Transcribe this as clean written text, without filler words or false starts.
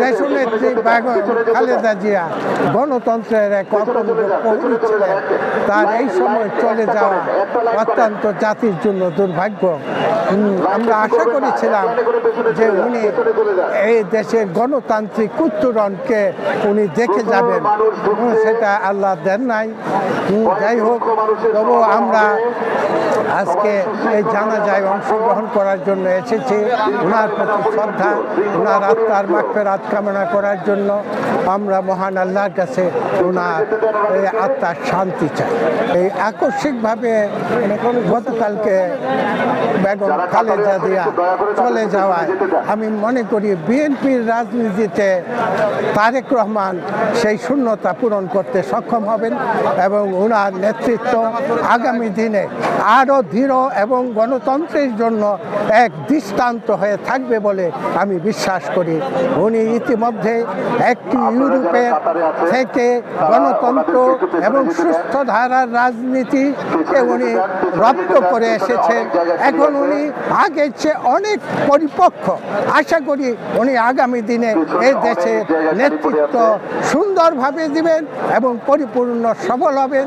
দেশনেত্রী বেগম খালেদা জিয়া গণতন্ত্রের এক অপূর্ব প্রহরী ছিলেন। তার এই সময় চলে যাওয়া অত্যন্ত জাতির জন্য দুর্ভাগ্য। আমরা আশা করেছিলাম যে উনি এই দেশের গণতান্ত্রিক উত্তরণকে উনি দেখে যাবেন, সেটা আল্লাহ দেন নাই। যাই হোক, তবু আমরা আজকে এই জানাজায় অংশগ্রহণ করার জন্য এসেছি। ওনার প্রতি শ্রদ্ধা, ওনার আত্মার মাগফিরাত কামনা করার জন্য আমরা মহান আল্লাহর কাছে ওনার এই আত্মার শান্তি চাই। এই আকস্মিকভাবে গতকালকে বেগম খালেদা জিয়া চলে যাওয়ায় আমি মনে করি বিএনপির রাজনীতিতে তারেক রহমান সেই শূন্যতা পূরণ করতে সক্ষম হবেন এবং ওনার নেতৃত্ব আগামী দিনে আরও দৃঢ় এবং গণতন্ত্রের জন্য এক দৃষ্টান্ত হয়ে থাকবে বলে আমি বিশ্বাস করি। উনি ইতিমধ্যে একটি ইউরোপের থেকে গণতন্ত্র এবং সুস্থ ধারার রাজনীতিকে উনি রপ্ত করে এসেছেন। এখন উনি আগের চেয়ে অনেক পরিপক্ক। আশা করি উনি আগামী দিনে এই দেশের নেতৃত্ব সুন্দরভাবে দিবেন এবং পরিপূর্ণ সফল হবেন।